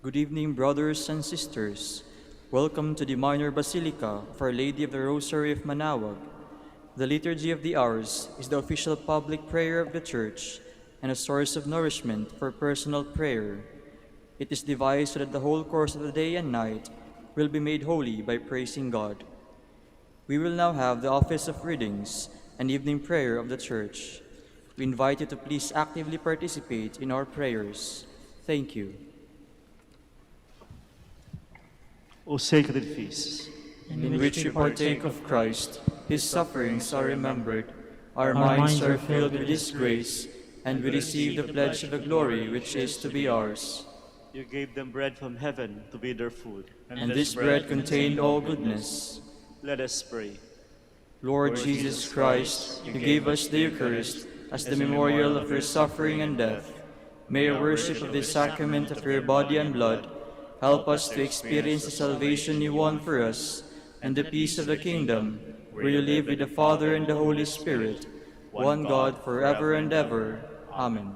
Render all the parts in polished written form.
Good evening, brothers and sisters. Welcome to the Minor Basilica of Our Lady of the Rosary of Manaoag. The Liturgy of the Hours is the official public prayer of the Church and a source of nourishment for personal prayer. It is devised so that the whole course of the day and night will be made holy by praising God. We will now have the office of readings and evening prayer of the Church. We invite you to please actively participate in our prayers. Thank you. O sacred feast, in which we partake of Christ, his sufferings are remembered, our minds are filled with his grace, and we receive the pledge of the glory which is to be ours. you gave them bread from heaven to be their food. And this bread contained all goodness. Let us pray. Lord Jesus Christ, you gave us the Eucharist as the memorial of your suffering and death. May our worship of this sacrament of your body and blood help us to experience the salvation you won for us and the peace of the kingdom, where you live with the Father and the Holy Spirit, one God, forever and ever. Amen.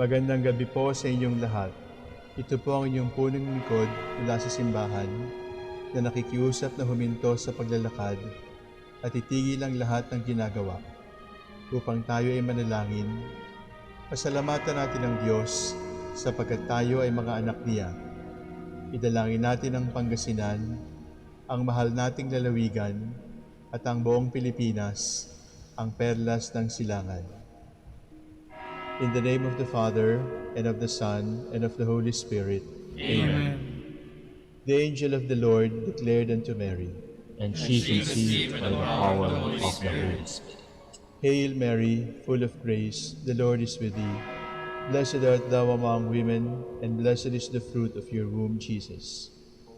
Magandang gabi po sa inyong lahat. Ito po ang inyong punong lingkod mula sa simbahan na nakikiusap na huminto sa paglalakad at itigil ang lahat ng ginagawa upang tayo ay manalangin. Pasalamatan natin ang Diyos sapagkat tayo ay mga anak niya. Idalangin natin ang Pangasinan, ang mahal nating lalawigan at ang buong Pilipinas, ang perlas ng silangan. In the name of the Father, and of the Son, and of the Holy Spirit. Amen. The angel of the Lord declared unto Mary, And she conceived by the power of the Holy Spirit. Hail Mary, full of grace, the Lord is with thee. Blessed art thou among women, and blessed is the fruit of your womb, Jesus.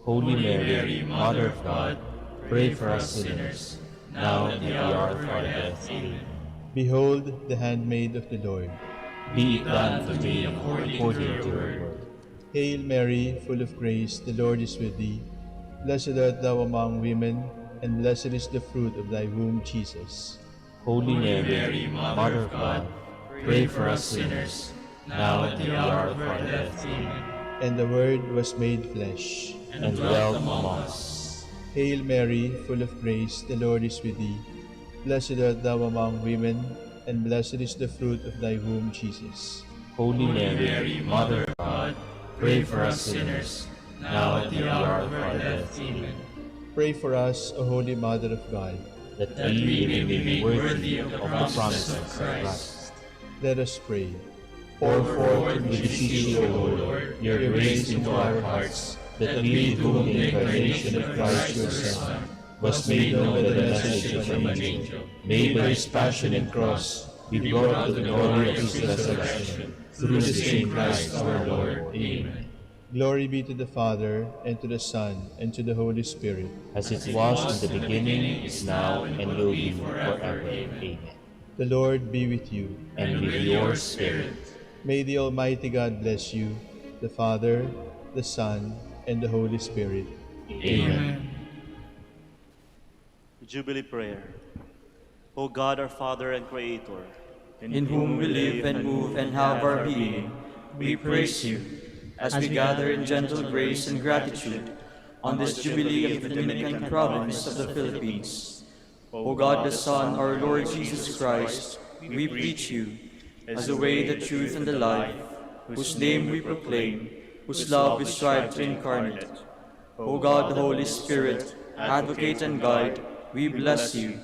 Holy Mary, Mother of God, pray for us sinners, now and at the hour of our death. Amen. Behold, the handmaid of the Lord. Be it done to me according to your word. Hail Mary, full of grace, the Lord is with thee. Blessed art thou among women, and blessed is the fruit of thy womb, Jesus. Holy Mary, Mother of God, pray for us sinners, now and at the hour of our death. Amen. And the Word was made flesh, And dwelt among us. Hail Mary, full of grace, the Lord is with thee. Blessed art thou among women, and blessed is the fruit of thy womb, Jesus. Holy Mary, Mother of God, pray for us sinners, now and at the hour of our death. Amen. Pray for us, O Holy Mother of God. That we may be made worthy of the promises of Christ. Let us pray. Pour forth, we beseech you, O Lord, your grace into our hearts, that we, whom the incarnation of Christ your Son was made known by the message from an angel, made by his passion and cross, be brought to the glory of his resurrection, through the same Christ our Lord. Amen. Glory be to the Father, and to the Son, and to the Holy Spirit. As it was in the beginning, is now, and will be forever. Amen. The Lord be with you. And with your spirit. May the Almighty God bless you, the Father, the Son, and the Holy Spirit. Amen. Jubilee Prayer. O God, our Father and Creator, In whom we live and move and have our being, we praise you, as we gather in gentle grace and gratitude on this Jubilee of the Dominican province of the Philippines. O God, the Son, our Lord Jesus Christ, we preach you as the way, the truth, and the life, whose name we proclaim, whose love we strive to incarnate. O God, the Holy Spirit, advocate and guide, we bless you,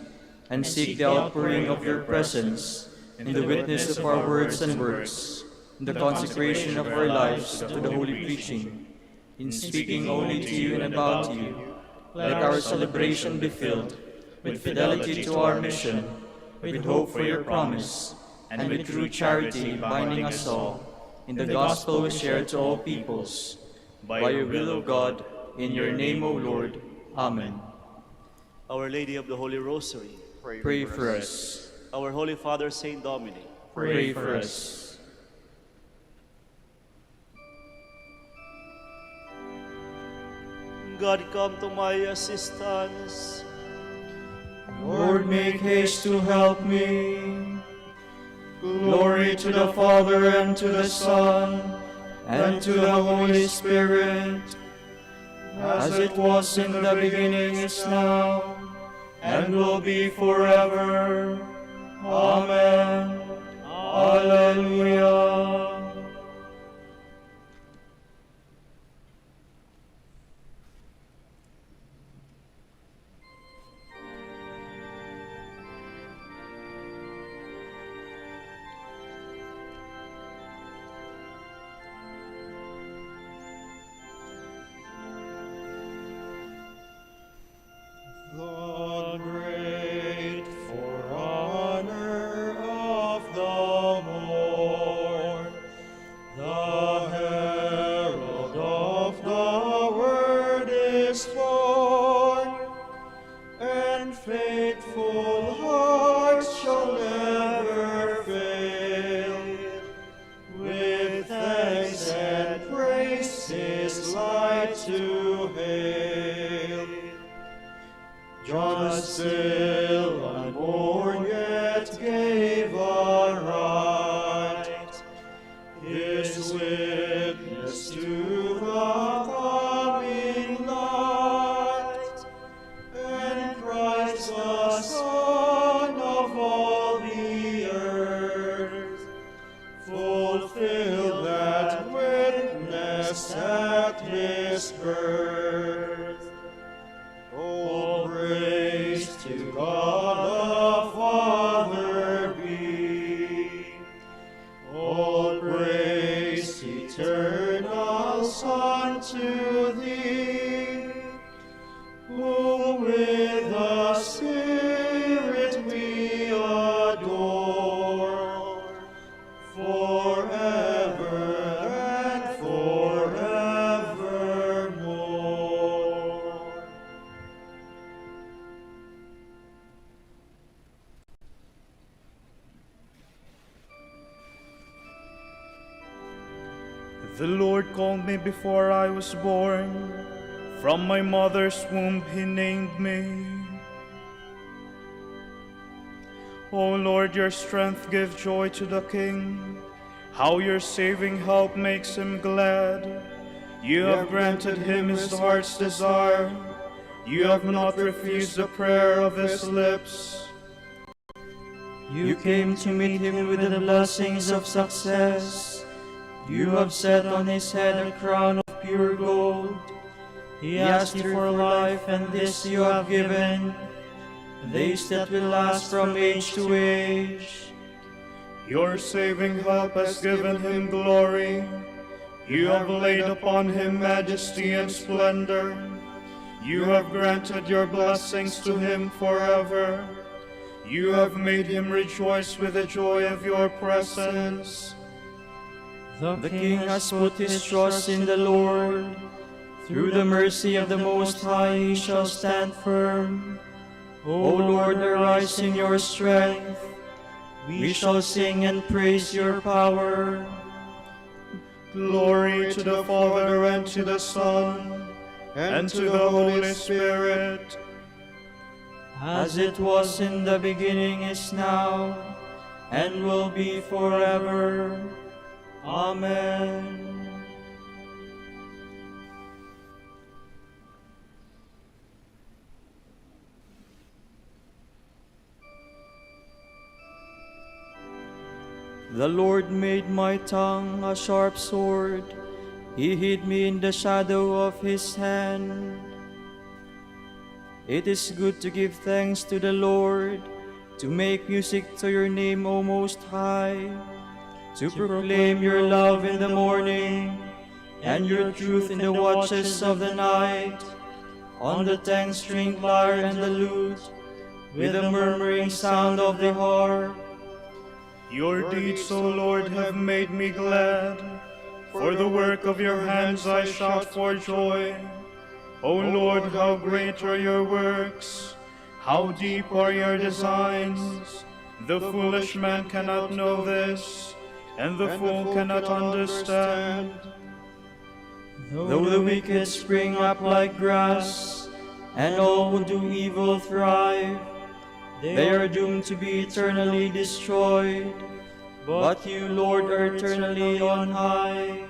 and seek the outpouring of your presence in the witness of our words and works, in the consecration of our lives to the holy preaching, in speaking only to you and about you. Let our celebration be filled with fidelity to our mission, with hope for your promise, and with true charity binding us all in the gospel we share to all peoples. By your will, O God, in your name, O Lord. Amen. Our Lady of the Holy Rosary, Pray for us. our Holy Father Saint Dominic, Pray for us. God, come to my assistance. Lord, make haste to help me. Glory to the Father, and to the Son, and to the Holy Spirit, as it was in the beginning, is now, and will be forever. Amen. Alleluia. The grateful honor of the morn, the herald of the word is born, and faithful hearts shall never fail. With thanks and praise His light to hail. John still unborn yet gave a right his witness to the coming light, and Christ the Son of all the earth fulfilled that witness at His birth. All praise to God the Father be. All praise, eternal Son, to Thee, who with the Spirit we adore, forever and forevermore. The Lord called me before I was born. From my mother's womb He named me. O Lord, your strength give joy to the King. How your saving help makes him glad. You have granted him his heart's desire. You have not refused the prayer of his lips. You came to meet him with the blessings of success. You have set on his head a crown of pure gold. He asked you for life, and this you have given, days that will last from age to age. Your saving help has given him glory. You have laid upon him majesty and splendor. You have granted your blessings to him forever. You have made him rejoice with the joy of your presence. The King has put his trust in the Lord. Through the mercy of the Most High he shall stand firm. O Lord, arise in your strength. We shall sing and praise your power. Glory to the Father, and to the Son, and to the Holy Spirit. As it was in the beginning, is now, and will be forever. Amen. The Lord made my tongue a sharp sword. He hid me in the shadow of his hand. It is good to give thanks to the Lord, to make music to your name, O Most High, to proclaim your love in the morning, and your truth in the watches of the night, on the 10-string lyre and the lute, with the murmuring sound of the harp. Your deeds, O Lord, have made me glad. For the work of your hands I shout for joy. O Lord, how great are your works! How deep are your designs! The foolish man cannot know this, and the fool cannot understand. Though the wicked spring up like grass, and all who do evil thrive, they are doomed to be eternally destroyed. But you, Lord, are eternally on high.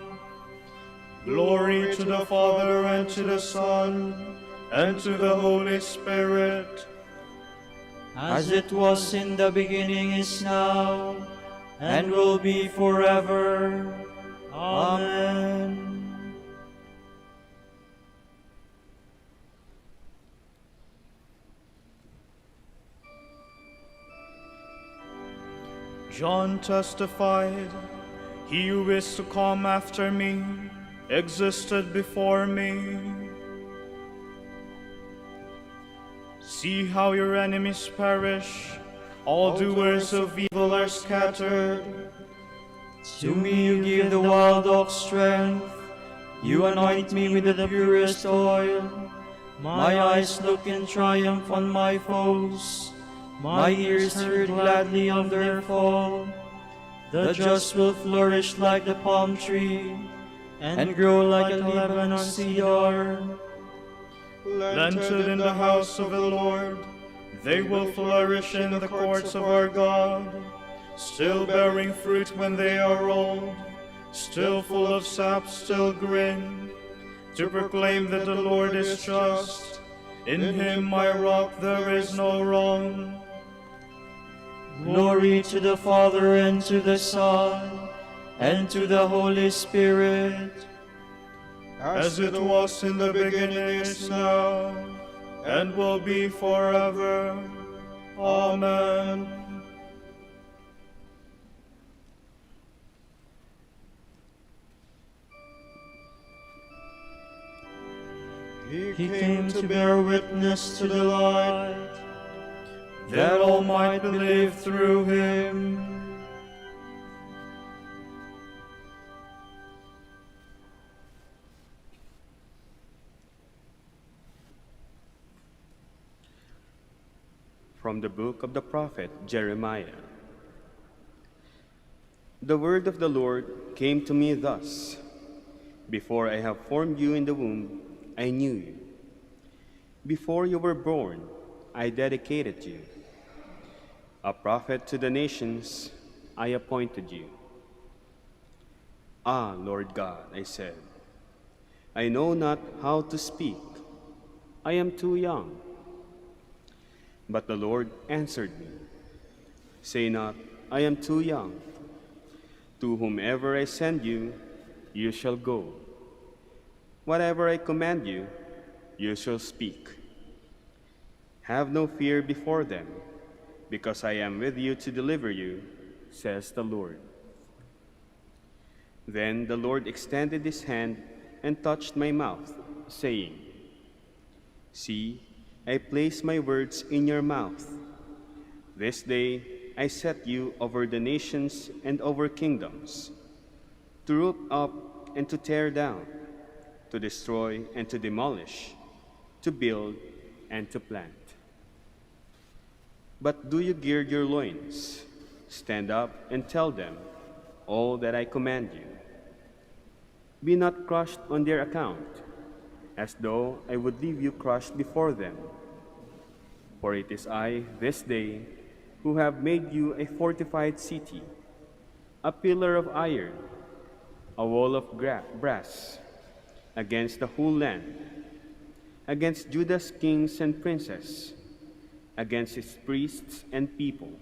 Glory to the Father, and to the Son, and to the Holy Spirit, As it was in the beginning, is now, and will be forever. Amen. John testified, "He who is to come after me existed before me." See how your enemies perish, all doers of evil are scattered. To me you give the wild ox strength, you anoint me with the purest oil. My eyes look in triumph on my foes, my ears heard gladly on their fall. The just will flourish like the palm tree, and grow like a Lebanon cedar. Planted in the house of the Lord, they will flourish in the courts of our God, still bearing fruit when they are old, still full of sap, still green, to proclaim that the Lord is just. In him, my rock, there is no wrong. Glory to the Father, and to the Son, and to the Holy Spirit, As it was in the beginning, is now, and will be forever. Amen. He came to bear witness to the light, that all might believe through him. From the book of the prophet Jeremiah. The word of the Lord came to me thus: Before I have formed you in the womb, I knew you. Before you were born, I dedicated you. A prophet to the nations, I appointed you. Ah, Lord God, I said, I know not how to speak. I am too young. But the Lord answered me, Say not, I am too young. To whomever I send you, you shall go. Whatever I command you, you shall speak. Have no fear before them, because I am with you to deliver you, says the Lord. Then the Lord extended his hand and touched my mouth, saying, See, I place my words in your mouth. This day I set you over the nations and over kingdoms, to root up and to tear down, to destroy and to demolish, to build and to plant. But do you gird your loins, stand up and tell them all that I command you. Be not crushed on their account, as though I would leave you crushed before them. For it is I, this day, who have made you a fortified city, a pillar of iron, a wall of brass, against the whole land, against Judah's kings and princes, against his priests and people.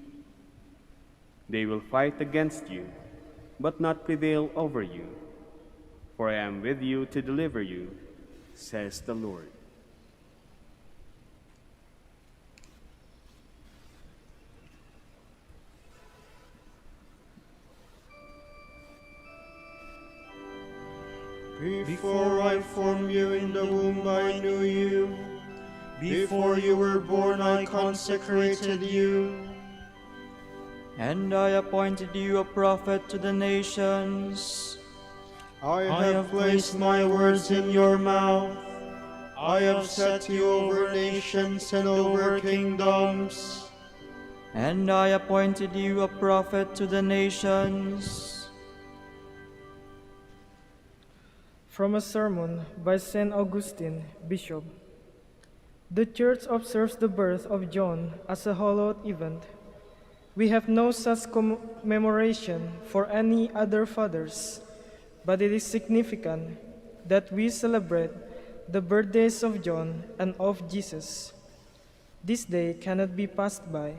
They will fight against you, but not prevail over you, for I am with you to deliver you, says the Lord. Before I formed you in the womb, I knew you. Before you were born, I consecrated you. And I appointed you a prophet to the nations. I have placed my words in your mouth. I have set you over nations and over kingdoms. And I appointed you a prophet to the nations. From a sermon by St. Augustine, Bishop. The Church observes the birth of John as a hallowed event. We have no such commemoration for any other fathers, but it is significant that we celebrate the birthdays of John and of Jesus. This day cannot be passed by,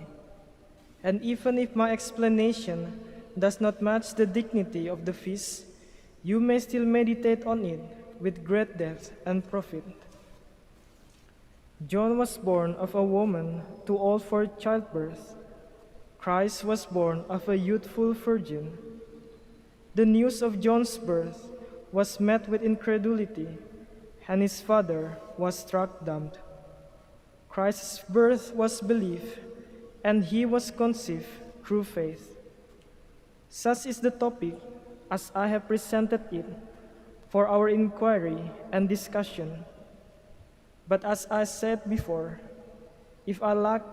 and even if my explanation does not match the dignity of the feast, you may still meditate on it with great depth and profit. John was born of a woman too old for childbirth. Christ was born of a youthful virgin. The news of John's birth was met with incredulity, and his father was struck dumb. Christ's birth was believed, and he was conceived through faith. Such is the topic as I have presented it for our inquiry and discussion. But as I said before, if I lack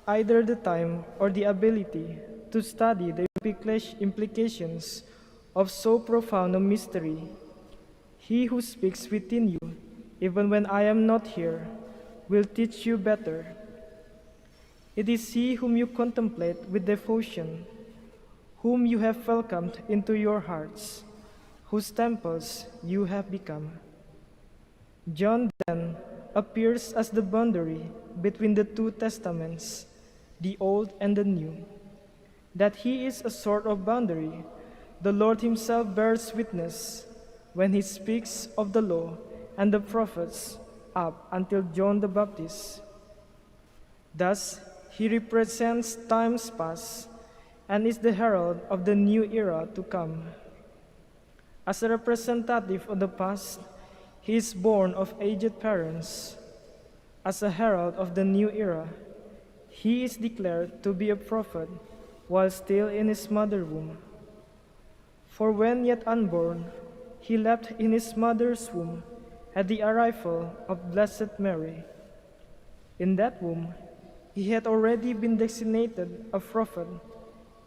either the time or the ability to study the implications of so profound a mystery, he who speaks within you, even when I am not here, will teach you better. It is he whom you contemplate with devotion, whom you have welcomed into your hearts, whose temples you have become. John then appears as the boundary between the two testaments, the Old and the New. That he is a sort of boundary, the Lord himself bears witness when he speaks of the law and the prophets up until John the Baptist. Thus, he represents times past and is the herald of the new era to come. As a representative of the past, he is born of aged parents. As a herald of the new era, he is declared to be a prophet while still in his mother's womb. For when yet unborn, he leapt in his mother's womb at the arrival of Blessed Mary. In that womb, he had already been designated a prophet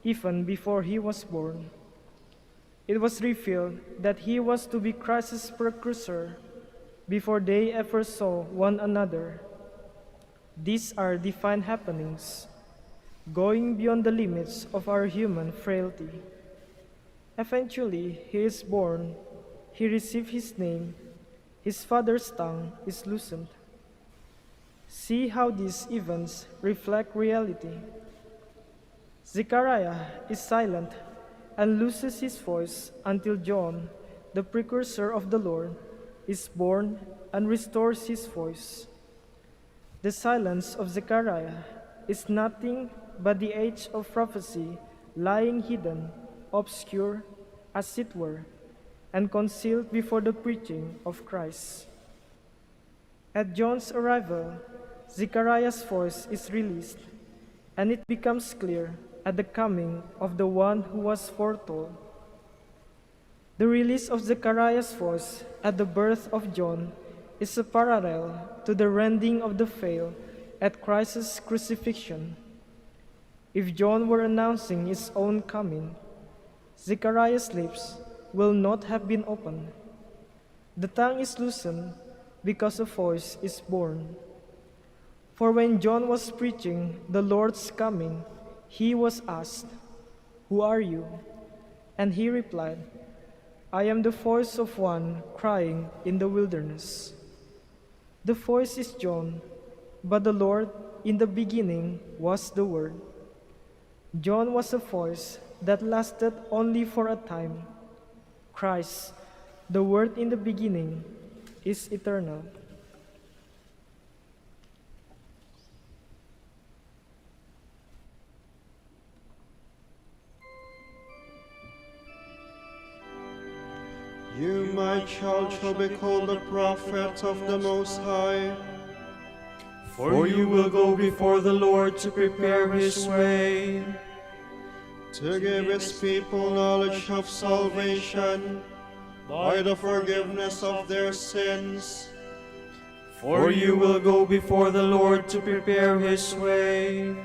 even before he was born. It was revealed that he was to be Christ's precursor before they ever saw one another. These are divine happenings, going beyond the limits of our human frailty. Eventually, he is born, he receives his name, his father's tongue is loosened. See how these events reflect reality. Zechariah is silent and loses his voice until John, the precursor of the Lord, is born and restores his voice. The silence of Zechariah is nothing but the age of prophecy lying hidden, obscure, as it were, and concealed before the preaching of Christ. At John's arrival, Zechariah's voice is released, and it becomes clear at the coming of the one who was foretold. The release of Zechariah's voice at the birth of John is a parallel to the rending of the veil at Christ's crucifixion. If John were announcing his own coming, Zechariah's lips will not have been opened. The tongue is loosened because a voice is born. For when John was preaching the Lord's coming, he was asked, "Who are you?" And he replied, "I am the voice of one crying in the wilderness." The voice is John, but the Lord in the beginning was the Word. John was a voice that lasted only for a time. Christ, the Word in the beginning, is eternal. You, my child, shall be called the prophet of the Most High. For you will go before the Lord to prepare his way, to give his people knowledge of salvation by the forgiveness of their sins. for you will go before the Lord to prepare his way.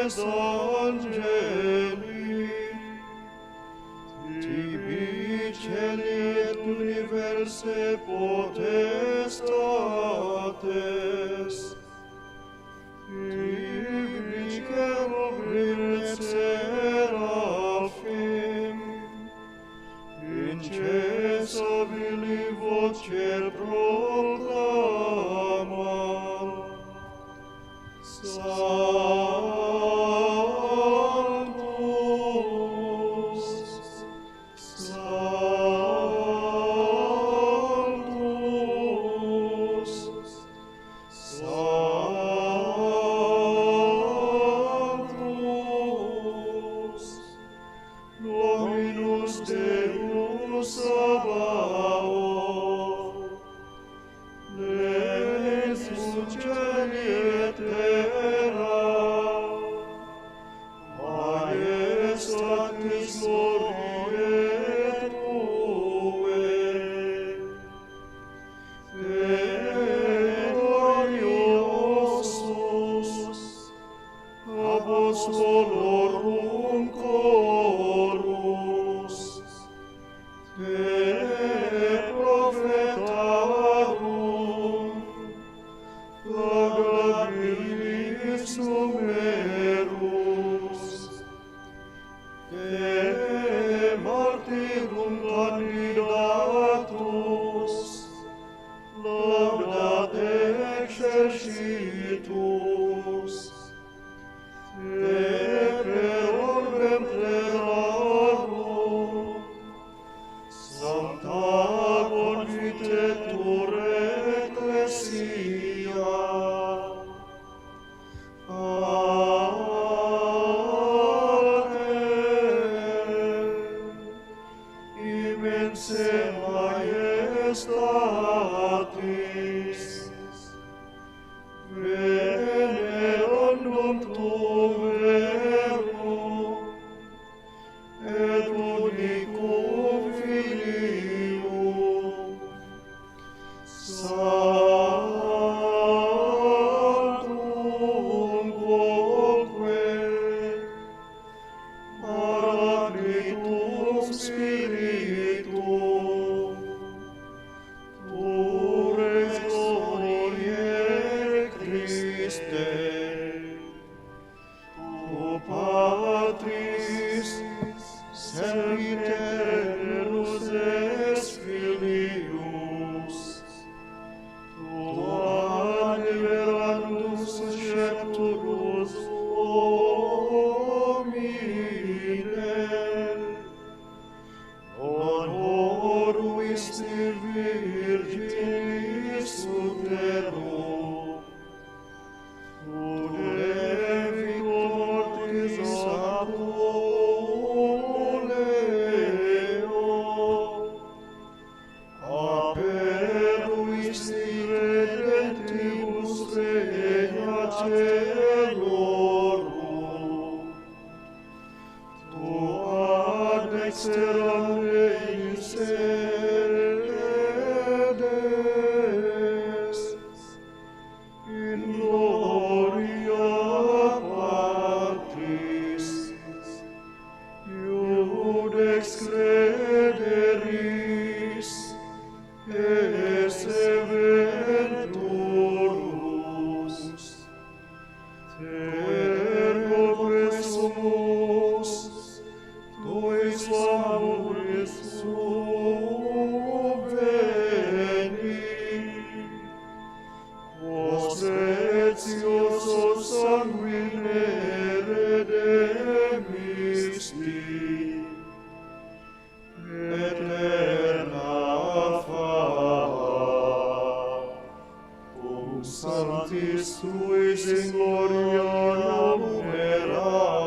Angeles Angeli, tibi celi et universe potestates, tibi cherubim et seraphim, incessabili voce proclaman, Sanctus, Sanctus, Sanctus, Dominus Deus Sabaoth, Lex celi et terra, Maestatis gloriae Tuae, gloriosus apostolorum chorus, te prophetarum, laudabilis numerus, te martyrum candidatus, laudate exercitus, te per orbem terrarum, sancta confitetur ecclesia, immense majestatis, venerandum tuum verum, et unicum Filium, Sanctum quoque, Paraclitum Spiritum, Tures gloriae Christe, Tu Patris, sempiternus es Filius, Tu admirandus sceptrus homine, non oruisti virginis uterum, ut levit mortis apuleo, aperuisti redentibus regna celorum, tu ad exteram Deis sedes, in gloria Patris, iudex crederis, esse venturus, tergo quesumus, tuis amoris subveni, quos etiosos sanguine redemisti, eterna fama, cum sanctis tuis in gloria numerari.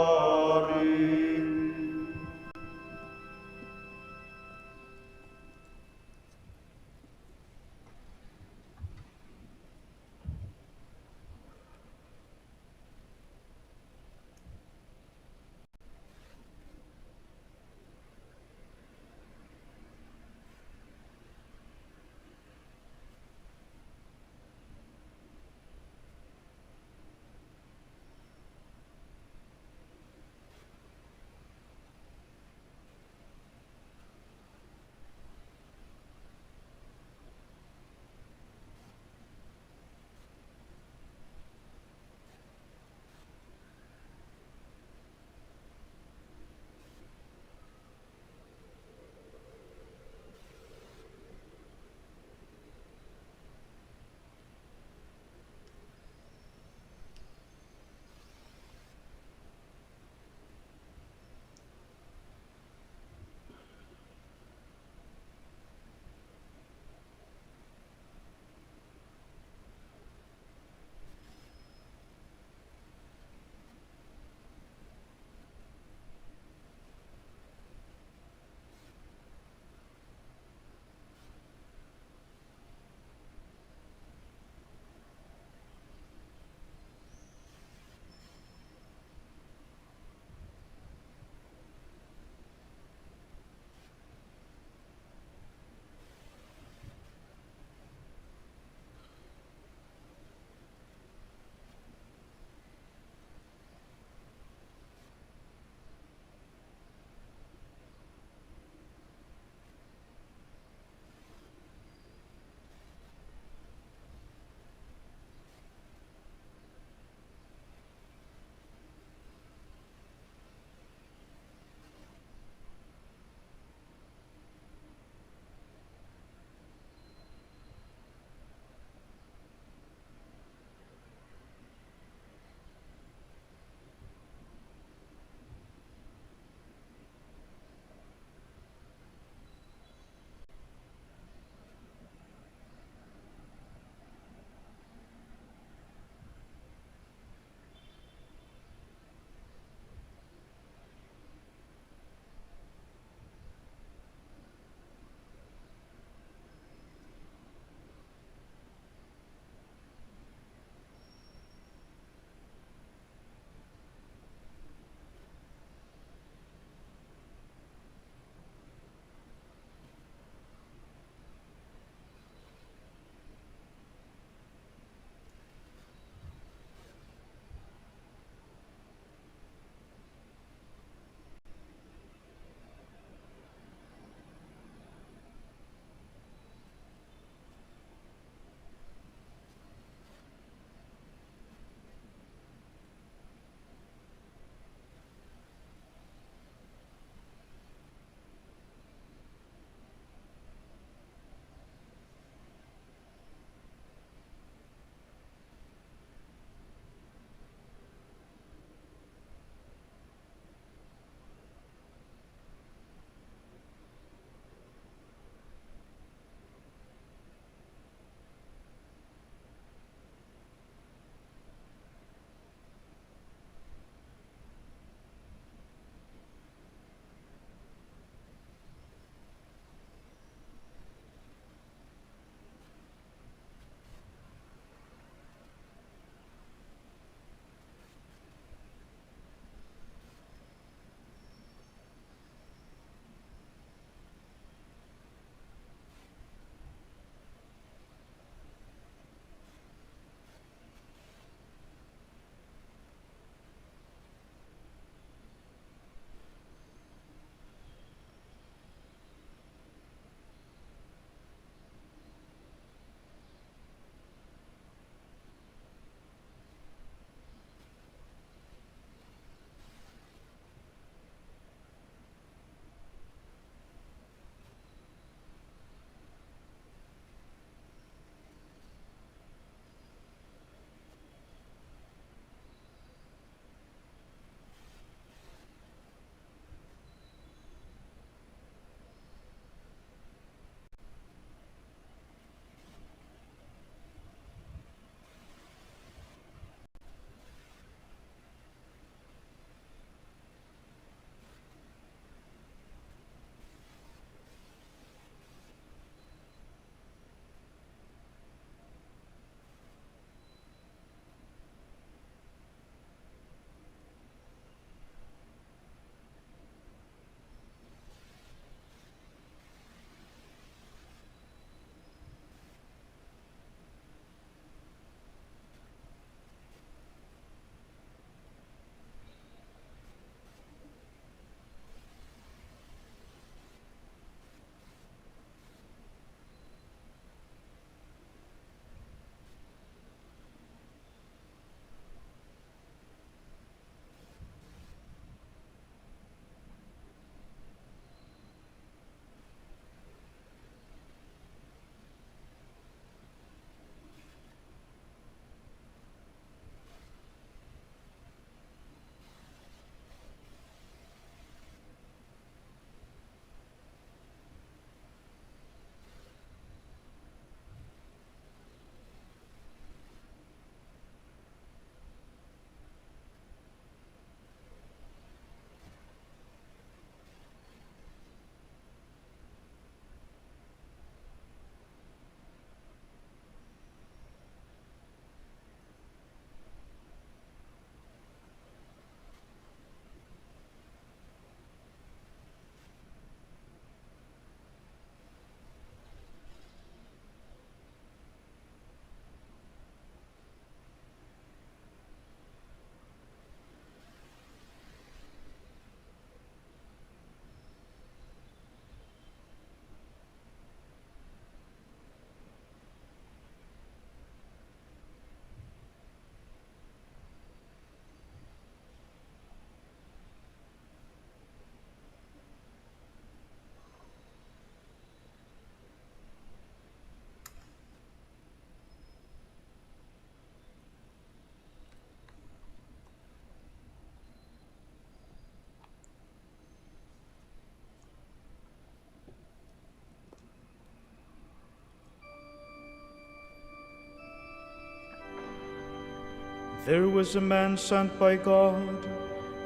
There was a man sent by God,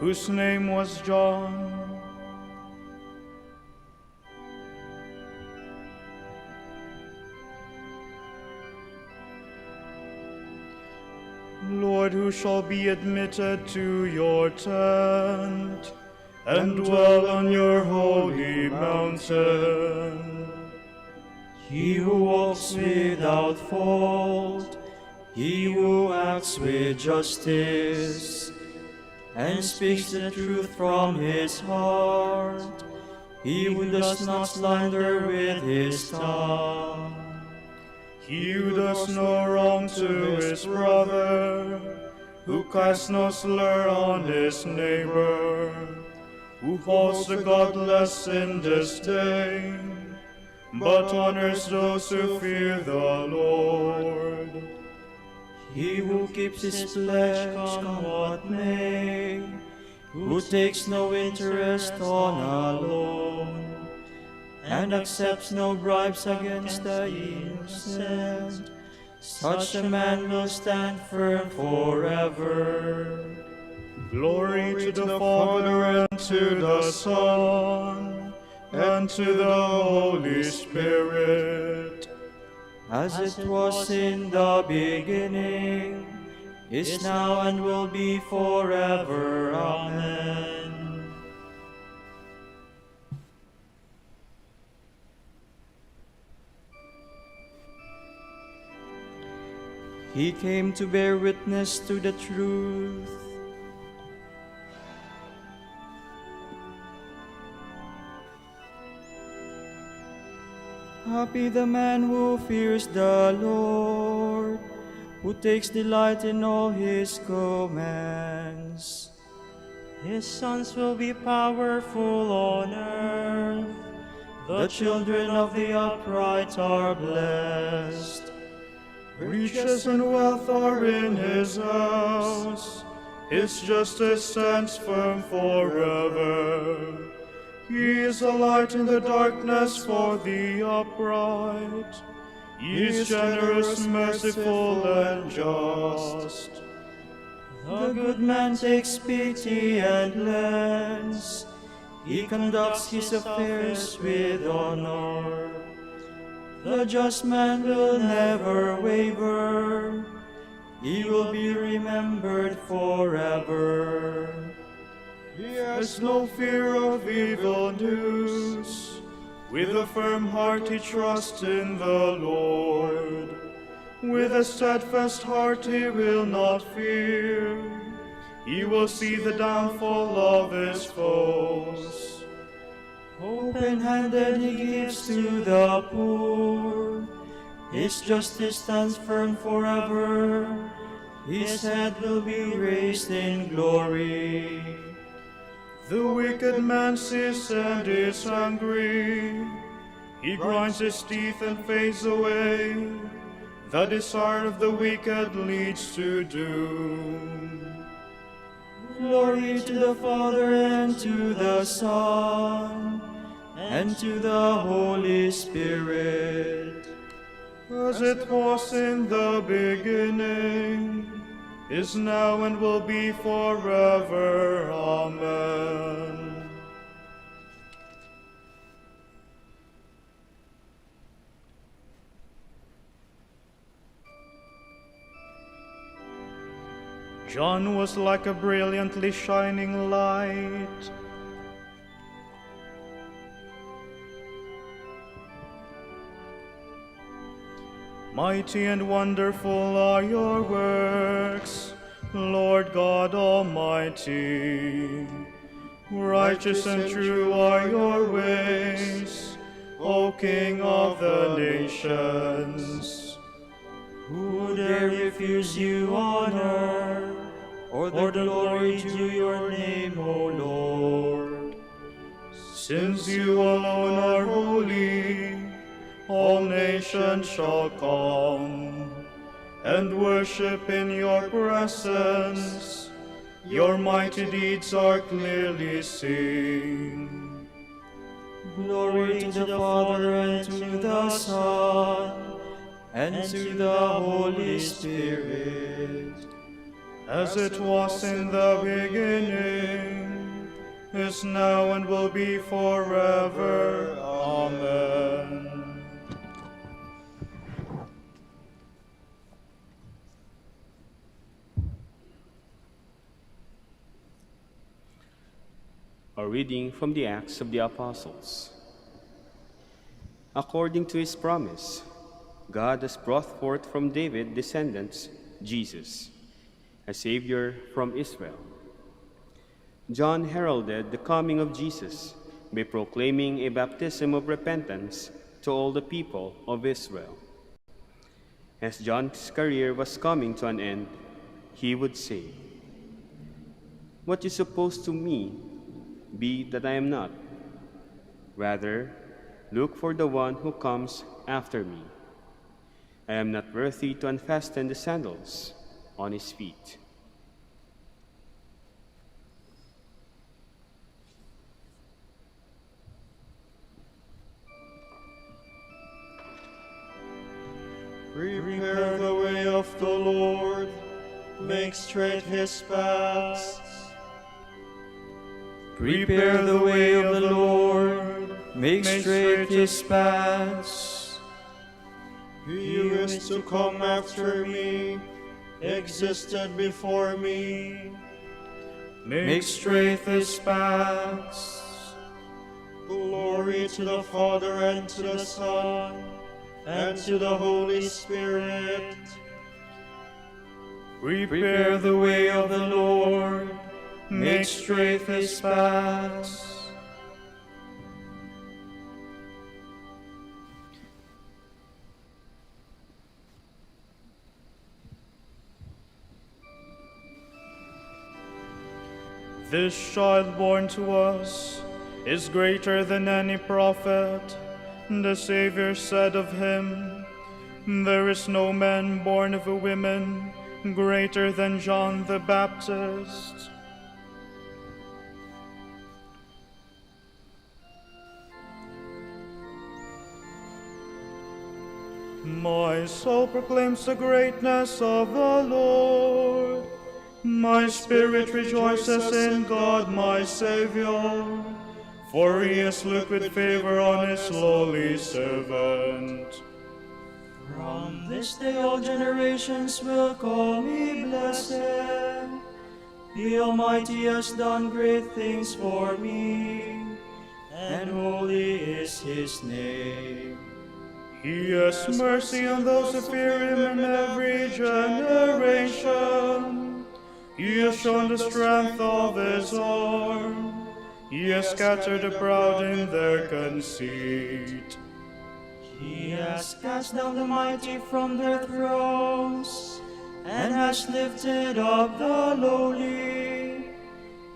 whose name was John. Lord, who shall be admitted to your tent, and dwell on your holy mountain? He who walks without fault, he who acts with justice, and speaks the truth from his heart, he who does not slander with his tongue. He who does no wrong to his brother, who casts no slur on his neighbor, who holds the godless in disdain, but honors those who fear the Lord. He who keeps his pledge, come what may, who takes no interest on a loan, and accepts no bribes against the innocent, such a man will stand firm forever. Glory to the Father, and to the Son, and to the Holy Spirit. As it was in the beginning, is now, and will be forever. Amen. He came to bear witness to the truth. Happy the man who fears the Lord, who takes delight in all his commands. His sons will be powerful on earth. The children of the upright are blessed. Riches and wealth are in his house. His justice stands firm forever. He is a light in the darkness for the upright. He is generous, merciful, and just. The good man takes pity and lends. He conducts his affairs with honor. The just man will never waver. He will be remembered forever. He has no fear of evil news. With a firm heart he trusts in the Lord. With a steadfast heart he will not fear. He will see the downfall of his foes. Open-handed he gives to the poor. His justice stands firm forever. His head will be raised in glory. The wicked man sees and is angry. He grinds his teeth and fades away. The desire of the wicked leads to doom. Glory to the Father, and to the Son, and to the Holy Spirit. As it was in the beginning, is now, and will be forever. Amen. John was like a brilliantly shining light. Mighty and wonderful are your works, Lord God Almighty. Righteous and true are your ways, O King of the nations. Who dare refuse you honor, or the glory due your name, O Lord? Since you alone are holy, all nations shall come and worship in your presence. Your mighty deeds are clearly seen. Glory to the Father, and to the Son, and to the Holy Spirit. as it was in the beginning, is now, and will be forever. Amen. A reading from the Acts of the Apostles. According to his promise, God has brought forth from David's descendants Jesus, a Savior from Israel. John heralded the coming of Jesus by proclaiming a baptism of repentance to all the people of Israel. As John's career was coming to an end, he would say, "What you suppose to me be that I am not. Rather, look for the one who comes after me. I am not worthy to unfasten the sandals on his feet." Prepare the way of the Lord, make straight his paths. Prepare the way of the Lord, make straight his paths. He who is to come after me existed before me. Make straight his paths. Glory to the Father, and to the Son, and to the Holy Spirit. Prepare the way of the Lord, make straight his paths. This child born to us is greater than any prophet. The Savior said of him, "There is no man born of a woman greater than John the Baptist." My soul proclaims the greatness of the Lord. My spirit rejoices in God my Savior, for he has looked with favor on his lowly servant. From this day all generations will call me blessed. The Almighty has done great things for me, and holy is his name. He has mercy on those who fear him in every generation. He has shown the strength of his arm. He has scattered the proud in their conceit. He has cast down the mighty from their thrones, and has lifted up the lowly.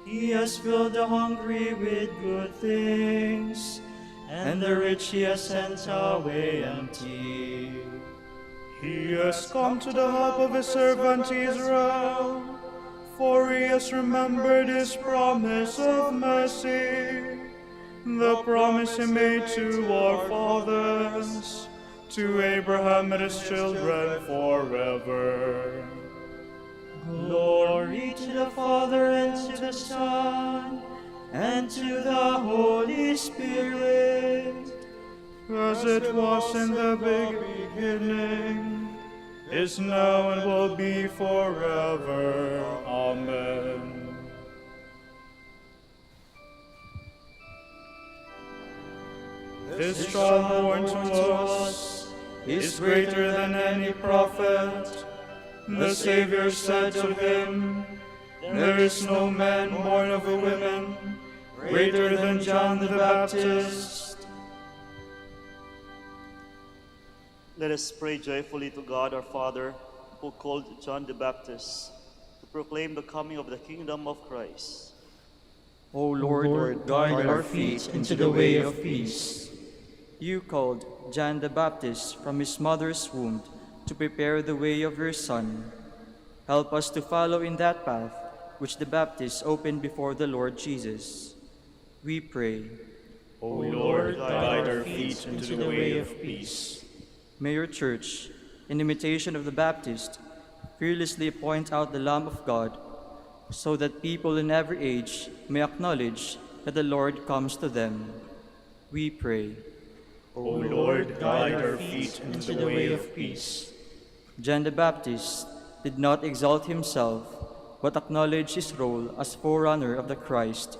He has filled the hungry with good things, and the rich he has sent away empty. He has come to the help of his servant Israel, for he has remembered his promise of mercy, the promise he made to our fathers, to Abraham and his children forever. Glory to the Father, and to the Son, and to the Holy Spirit, As it was in the beginning, is now, and will be forever. Amen. This child born to us is greater than any prophet. The Savior said to him, "There is no man born of a woman greater than John the Baptist." Let us pray joyfully to God our Father, who called John the Baptist to proclaim the coming of the kingdom of Christ. O Lord, guide our feet into the way of peace. You called John the Baptist from his mother's womb to prepare the way of your Son. Help us to follow in that path which the Baptist opened before the Lord Jesus. We pray. O Lord, guide our feet into the way of peace. May your church, in imitation of the Baptist, fearlessly point out the Lamb of God, so that people in every age may acknowledge that the Lord comes to them. We pray. O Lord, guide our feet into the way of peace. John the Baptist did not exalt himself, but acknowledged his role as forerunner of the Christ.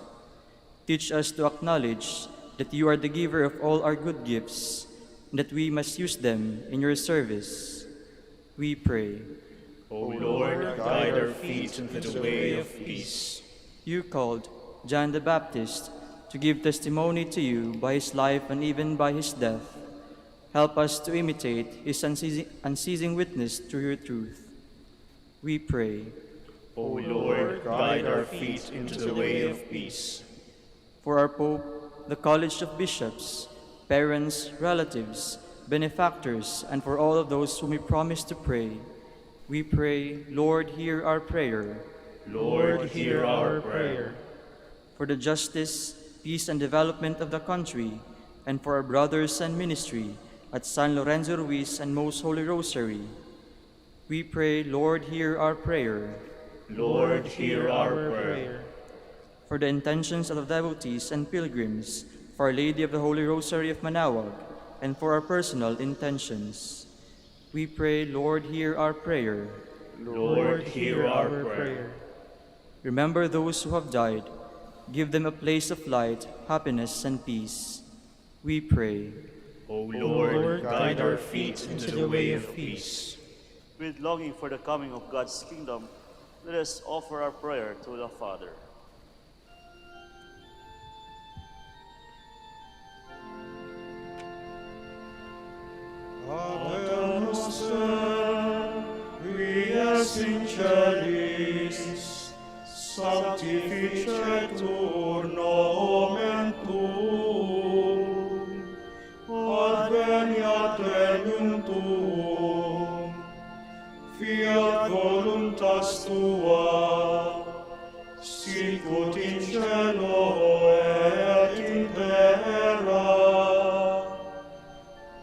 Teach us to acknowledge that you are the giver of all our good gifts, and that we must use them in your service. We pray. O Lord, guide our feet into the way of peace. You called John the Baptist to give testimony to you by his life and even by his death. Help us to imitate his unceasing witness to your truth. We pray. O Lord, guide our feet into the way of peace. For our Pope, the College of Bishops, parents, relatives, benefactors, and for all of those whom we promise to pray, we pray, Lord, hear our prayer. Lord, hear our prayer. For the justice, peace, and development of the country, and for our brothers and ministry at San Lorenzo Ruiz and Most Holy Rosary, we pray, Lord, hear our prayer. Lord, hear our prayer. For the intentions of the devotees and pilgrims, for Our Lady of the Holy Rosary of Manaoag, and for our personal intentions, we pray, Lord, hear our prayer. Lord, hear our prayer. Remember those who have died. Give them a place of light, happiness, and peace. We pray. O Lord, guide our feet into the way of peace. With longing for the coming of God's kingdom, let us offer our prayer to the Father. Pater noster, qui es in celis, sanctificetur nomen tuum, adveniat regnum tuum, fiat voluntas tua, sicut in cielo et in terra.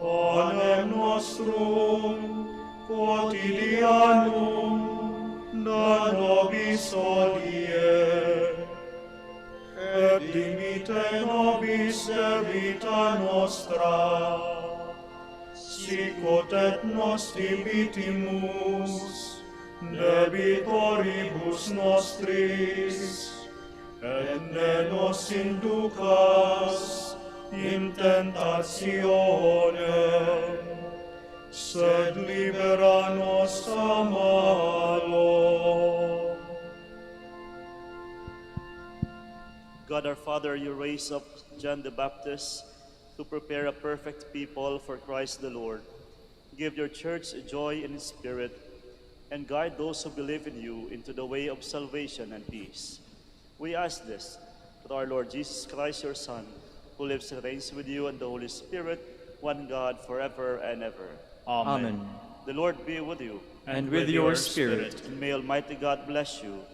Panem nostrum quotidianum da nobis hodie, et dimitte nobis debita nostra, sicut et nos dimitimus debitoribus nostris, et ne nos inducas in tentationem, sed libera nos a malo. God our Father, you raise up John the Baptist to prepare a perfect people for Christ the Lord. Give your church joy in its spirit, and guide those who believe in you into the way of salvation and peace. We ask this through our Lord Jesus Christ, your Son, who lives and reigns with you and the Holy Spirit, one God, forever and ever. Amen. The Lord be with you. And with your spirit. And may Almighty God bless you,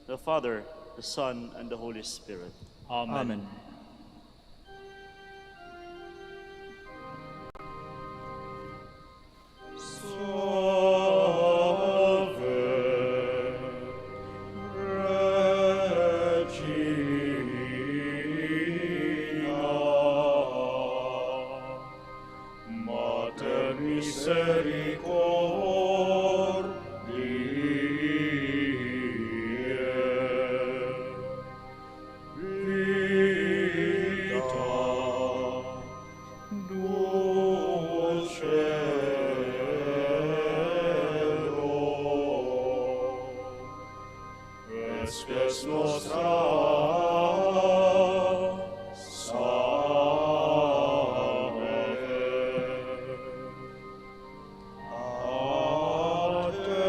the Father, the Son, and the Holy Spirit. Amen. Spes nostra, salve. A te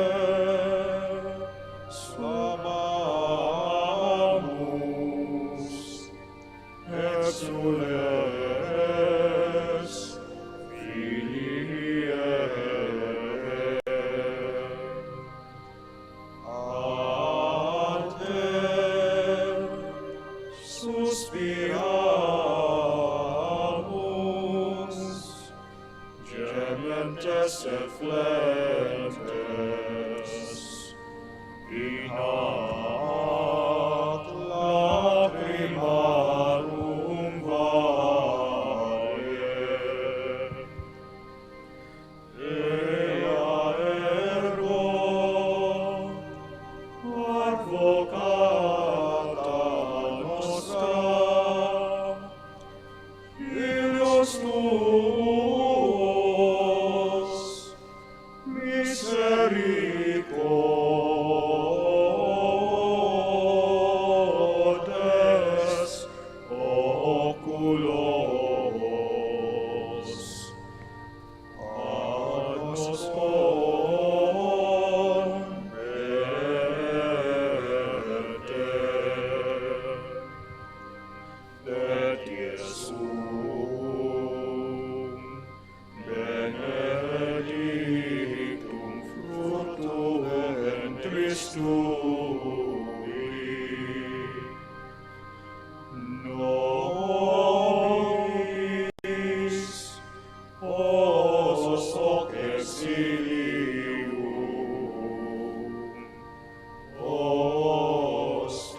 slavamus, exules Filii suspiramus, gementes et flentes, Inat lacrimarum valle, ea ergo advocata nostra, Filios tuos, misericordes oculos, ad nos converte, et Iesum benedictum fructum ventris tui, nobis post hoc exilium ostendem.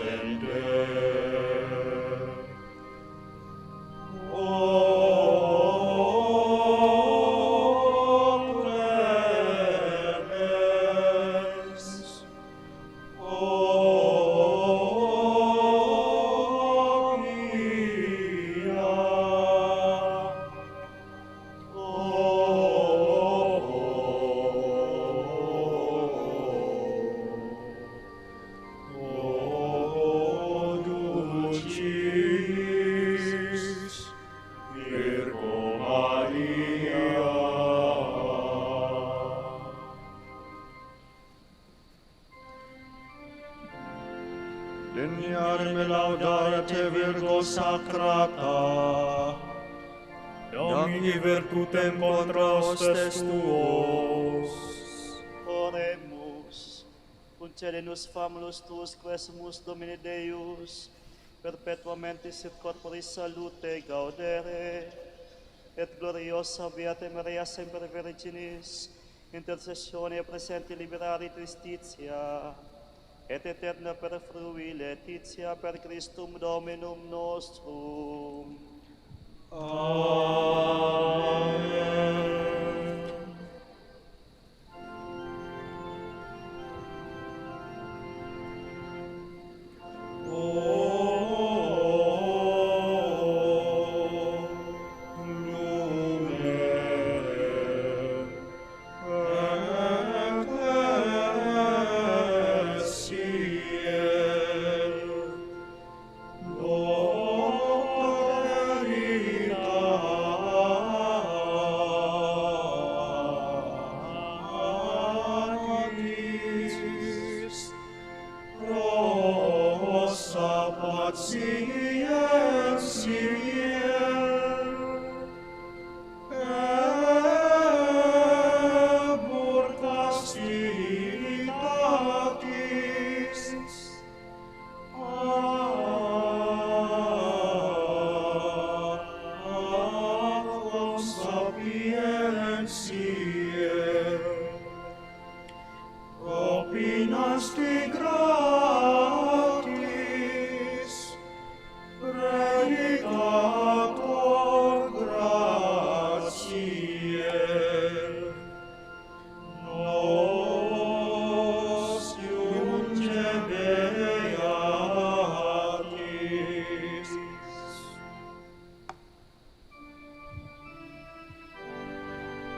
O clemens, O pia, O dulcis Virgo Maria. Degnare laudare te Virgo sacrata, Domini virtutem contra hostes tuos. Oremus, concede nos famulus tuus quesumus Domini Deus, perpetuamente sit corporis salute gaudere, et gloriosa Beate Maria semper Virginis, intercessione presenti liberari tristitia, et eterna per frui laetitia per Christum Dominum nostrum. Amen.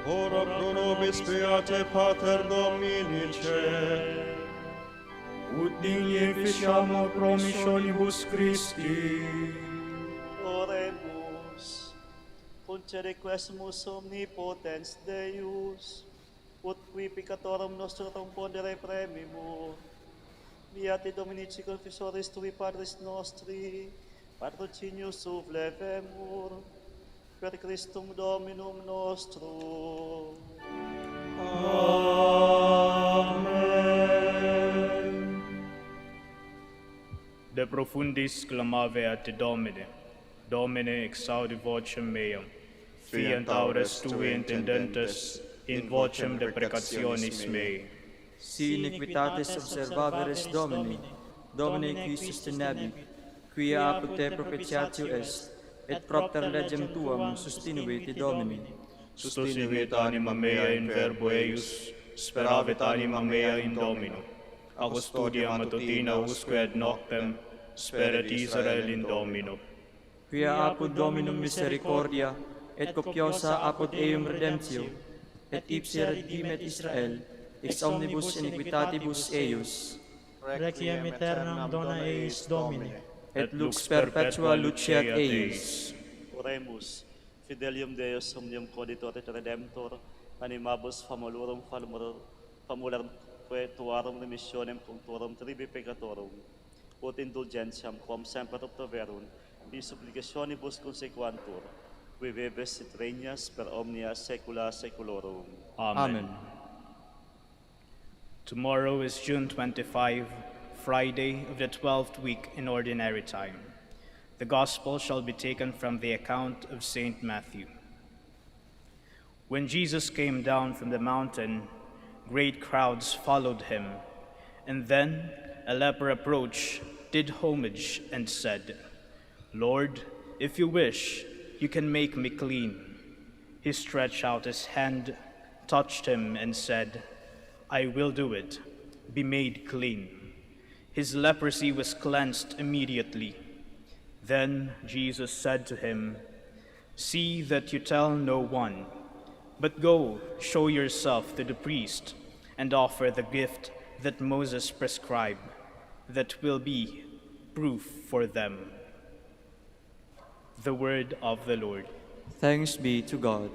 Ora pro nobis beate Pater Dominice, Ut digni ficiamur promissionibus Christi. Oremus, concede quesumus omnipotens Deus, ut qui peccatorum nostrum pondere premimur, Beati Dominici confessoris tui Patris nostri, patrocinius sublevemur, per Christum Dominum nostrum. Amen. De profundis clamave a te Domine, Domine exaudi vocem meam, fiant aures tui intendentes in vocem deprecationis mei. si iniquitatis observaveris Domini, Domine qui sustenebit, quia apud te propitiatio est, et propter legem tuam sustinuit Domini. Sustinuvit anima mea in verbo eius, speravit anima mea in Domino. A custodia matutina usque et noctem, speret Israel in Domino. Quia apud Dominum misericordia, et copiosa apud eum redemptio, et ipsi redimet Israel, ex omnibus iniquitatibus eius, Requiem aeternam dona eis Domine. et lux perpetua luceat eius. Oremus, fidelium Deus omnium coditor et redemptor, animabus famulorum famular tuarum remissionem punctorum tribi peccatorum, ut indulgentiam quam semper obtaverunt, bi supplicationibus consequantur, qui vives et regnas per omnia saecula saeculorum. Amen. Tomorrow is June 25, Friday of the 12th week in Ordinary Time. The Gospel shall be taken from the account of St. Matthew. When Jesus came down from the mountain, great crowds followed him, and then a leper approached, did homage, and said, "Lord, if you wish, you can make me clean." He stretched out his hand, touched him, and said, "I will do it. Be made clean." His leprosy was cleansed immediately. Then Jesus said to him, "See that you tell no one, but go show yourself to the priest and offer the gift that Moses prescribed, that will be proof for them." The word of the Lord. Thanks be to God.